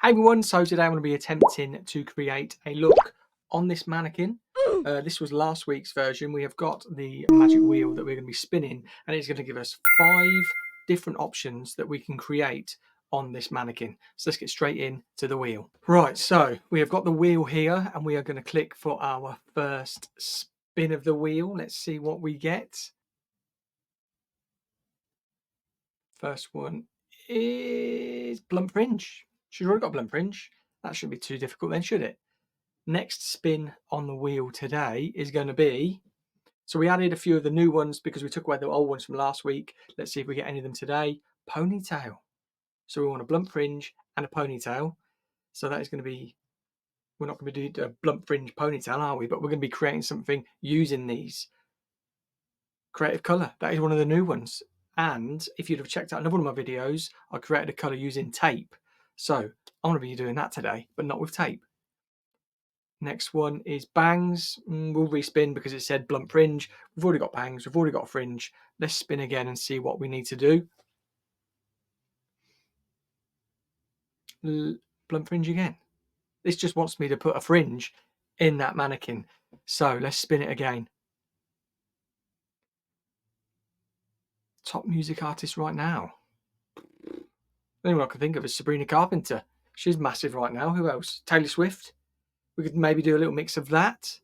Hey everyone, so today I'm going to be attempting to create a look on this mannequin. This was last week's version. We have got the magic wheel that we're going to be spinning, and it's going to give us 5 different options that we can create on this mannequin. So let's get straight into the wheel. Right, so we have got the wheel here, and we are going to click for our first spin of the wheel. Let's see what we get. First one is blunt fringe. She's already got blunt fringe. That shouldn't be too difficult then, should it? Next spin on the wheel today is going to be, so we added a few of the new ones because we took away the old ones from last week. Let's see if we get any of them today. Ponytail. So we want a blunt fringe and a ponytail. So that is going to be, we're not going to do a blunt fringe ponytail, are we? But we're going to be creating something using these. Creative colour. That is one of the new ones. And if you'd have checked out another one of my videos, I created a colour using tape. So I'm going to be doing that today, but not with tape. Next one is bangs. We'll respin because it said blunt fringe. We've already got bangs. We've already got fringe. Let's spin again and see what we need to do. Blunt fringe again. This just wants me to put a fringe in that mannequin. So let's spin it again. Top music artist right now. The only one I can think of is Sabrina Carpenter. She's massive right now. Who else? Taylor Swift. We could maybe do a little mix of that.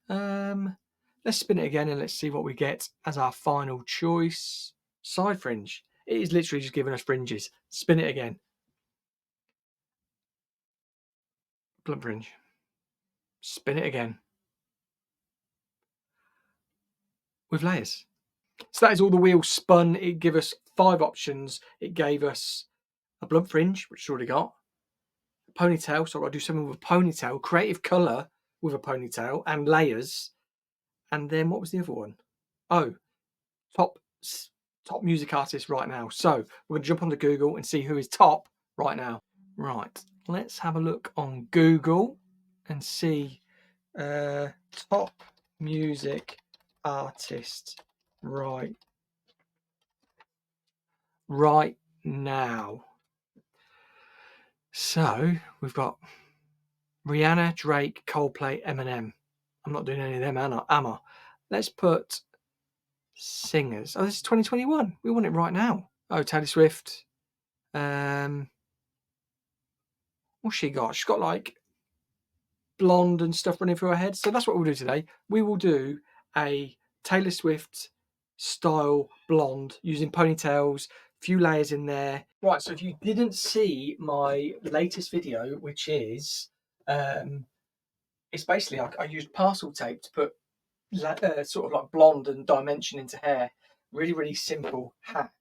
Let's spin it again and let's see what we get as our final choice. Side fringe. It is literally just giving us fringes. Spin it again. Blunt fringe. Spin it again. With layers. So that is all the wheels spun. It gave us 5 options. It gave us a blunt fringe, which we've already got. A ponytail, so I've got to do something with a ponytail. Creative colour with a ponytail and layers. And then what was the other one? Oh, top music artist right now. So we're going to jump onto Google and see who is top right now. Right, let's have a look on Google and see top music artist right now. So we've got Rihanna, Drake, Coldplay, Eminem. I'm not doing any of them, am I? Let's put singers. Oh, this is 2021. We want it right now. Oh, Taylor Swift. What's she got? She's got like blonde and stuff running through her head. So that's what we'll do today. We will do a Taylor Swift style blonde using ponytails, few layers in there. Right, so if you didn't see my latest video, which is it's basically I used parcel tape to put sort of like blonde and dimension into hair. Really simple hack.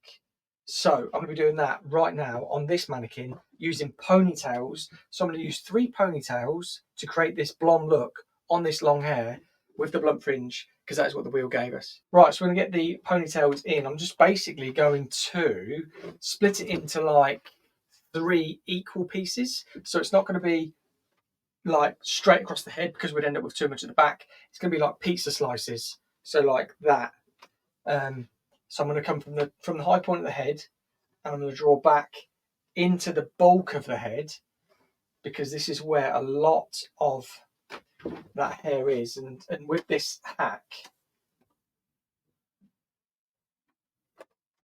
So I'm going to be doing that right now on this mannequin using ponytails. So I'm going to use 3 ponytails to create this blonde look on this long hair with the blunt fringe, because that's what the wheel gave us. Right, so we're going to get the ponytails in. I'm just basically going to split it into like 3 equal pieces. So it's not going to be like straight across the head because we'd end up with too much at the back. It's going to be like pizza slices. So like that. So I'm going to come from the high point of the head, and I'm going to draw back into the bulk of the head, because this is where a lot of that hair is. And with this hack,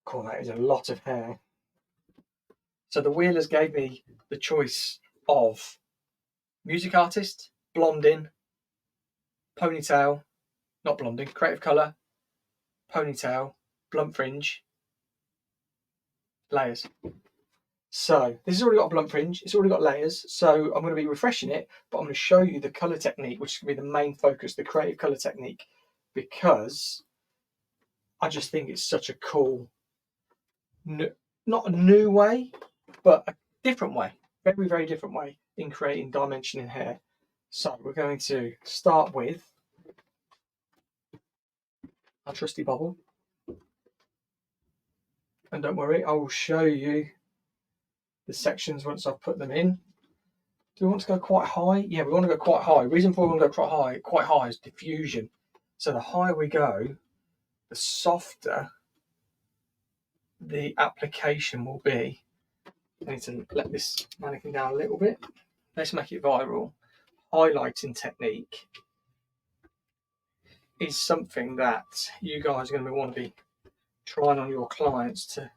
cool, that is a lot of hair. So the wheelers gave me the choice of music artist, blonding, ponytail, not blonding, creative colour, ponytail, blunt fringe, layers. So this has already got a blunt fringe, it's already got layers, so I'm going to be refreshing it, but I'm going to show you the colour technique, which is going to be the main focus, the creative colour technique, because I just think it's such a cool, not a new way, but a different way, very different way in creating dimension in hair. So we're going to start with our trusty bobble. And don't worry, I will show you the sections once I've put them in. Do we want to go quite high? Yeah, we want to go quite high. The reason for we want to go quite high is diffusion. So the higher we go, the softer the application will be. I need to let this mannequin down a little bit. Let's make it viral. Highlighting technique is something that you guys are going to want to be trying on your clients to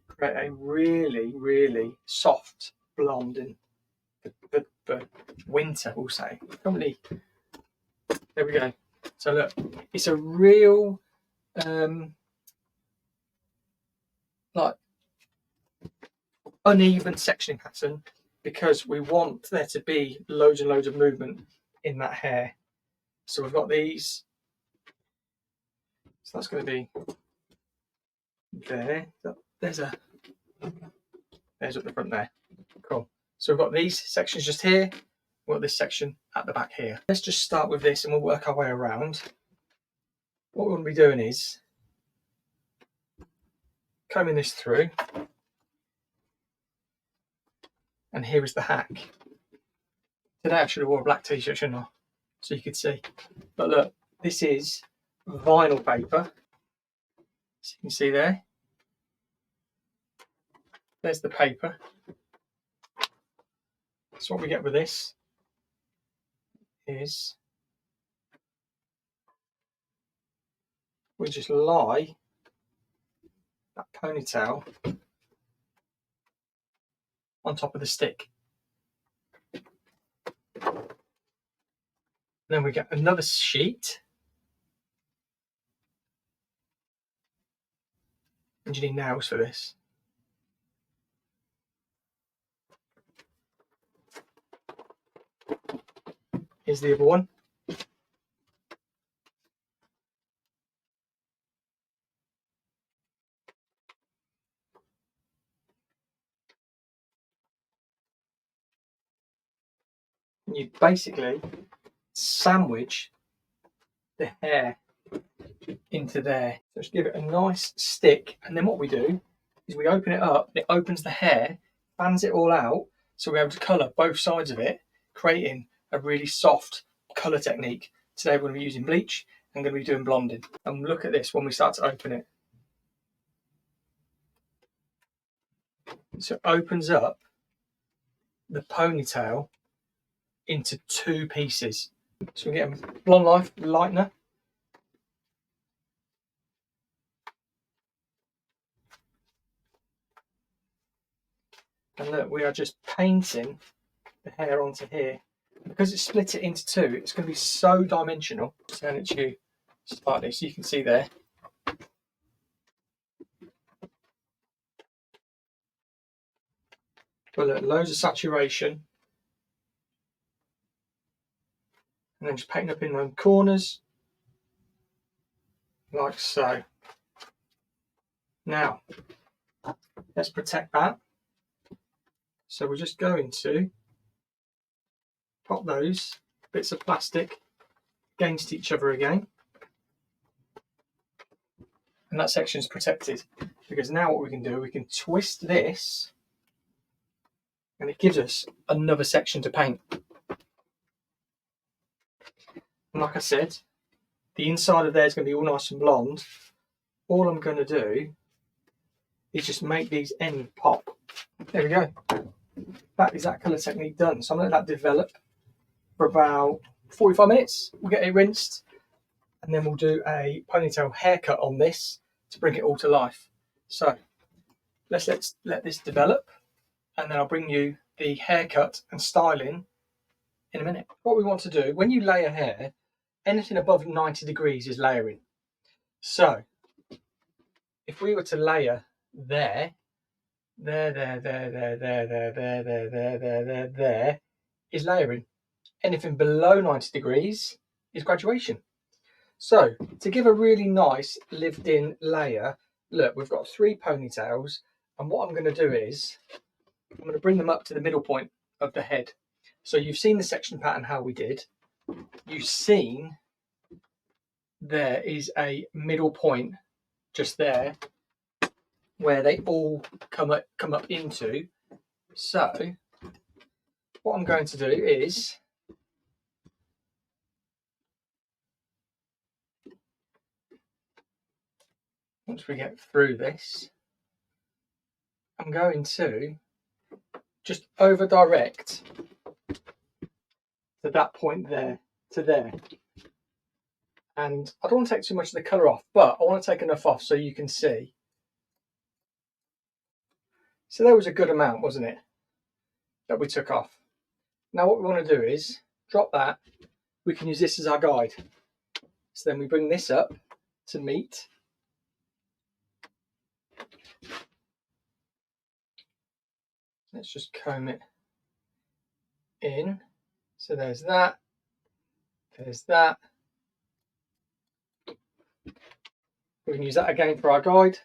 create a really, really soft blonde in the winter, we'll say. Probably. There we go. So look, it's a real like uneven sectioning pattern because we want there to be loads and loads of movement in that hair. So we've got these. So that's going to be there. There's up the front there. Cool. So we've got these sections just here. We've got this section at the back here. Let's just start with this and we'll work our way around. What we want to be doing is combing this through. And here is the hack. Today I should have worn a black t-shirt, shouldn't I? So you could see. But look, this is vinyl paper. So you can see there. There's the paper. So what we get with this is we just lie that ponytail on top of the stick. Then we get another sheet. And you need nails for this. Here's the other one. And you basically sandwich the hair into there. So just give it a nice stick, and then what we do is we open it up, and it opens the hair, fans it all out, so we're able to colour both sides of it, creating a really soft colour technique. Today we're going to be using bleach and going to be doing blonding. And look at this when we start to open it. So it opens up the ponytail into two pieces. So we get a Blonde Life lightener. And look, we are just painting the hair onto here. Because it's split it into two, it's going to be so dimensional. Turn it to you slightly so you can see there. But look, loads of saturation. And then just paint up in the corners, like so. Now, let's protect that. So we're just going to pop those bits of plastic against each other again. And that section is protected. Because now what we can do, we can twist this and it gives us another section to paint. And like I said, the inside of there is going to be all nice and blonde. All I'm going to do is just make these ends pop. There we go. That is that colour technique done. So I'm going to let that develop for about 45 minutes. We'll get it rinsed and then we'll do a ponytail haircut on this to bring it all to life. So let's let this develop and then I'll bring you the haircut and styling in a minute. What we want to do, when you layer hair, anything above 90 degrees is layering. So if we were to layer there is layering. Anything below 90 degrees is graduation. So to give a really nice lived in layer, look, we've got 3 ponytails, and what I'm going to do is I'm going to bring them up to the middle point of the head. So you've seen the section pattern how we did. You've seen there is a middle point just there where they all come up into. So what I'm going to do is once we get through this, I'm going to just over direct to that point there, to there. And I don't want to take too much of the colour off, but I want to take enough off so you can see. So there was a good amount, wasn't it, that we took off. Now what we want to do is drop that. We can use this as our guide. So then we bring this up to meet. Let's just comb it in. So there's that. There's that. We can use that again for our guide.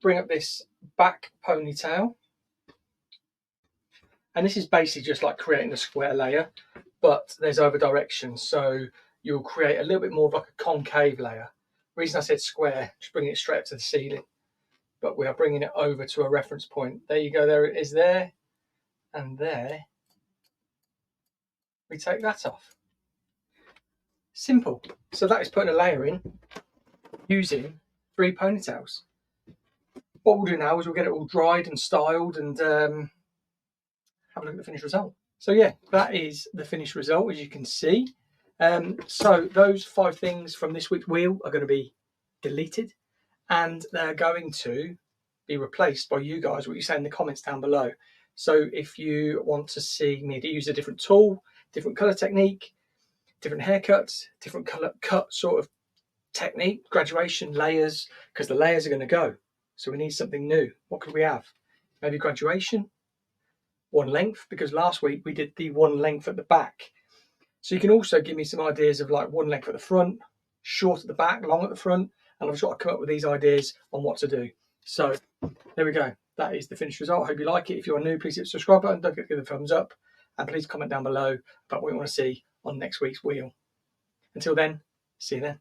Bring up this back ponytail. And this is basically just like creating a square layer, but there's over direction. So you'll create a little bit more of like a concave layer. The reason I said square, just bringing it straight up to the ceiling, but we are bringing it over to a reference point. There you go, there it is there. And there, we take that off. Simple. So that is putting a layer in using 3 ponytails. What we'll do now is we'll get it all dried and styled and have a look at the finished result. So yeah, that is the finished result, as you can see. So those 5 things from this week's wheel are going to be deleted, and they're going to be replaced by you guys, what you say in the comments down below. So if you want to see me to use a different tool, different colour technique, different haircuts, different colour cut sort of technique, graduation, layers, because the layers are going to go. So we need something new. What could we have? Maybe graduation, one length, because last week we did the one length at the back. So you can also give me some ideas of like one length at the front, short at the back, long at the front, and I've just got to come up with these ideas on what to do. So there we go. That is the finished result. I hope you like it. If you are new, please hit the subscribe button. Don't forget to give the thumbs up, and please comment down below about what you want to see on next week's wheel. Until then, see you then.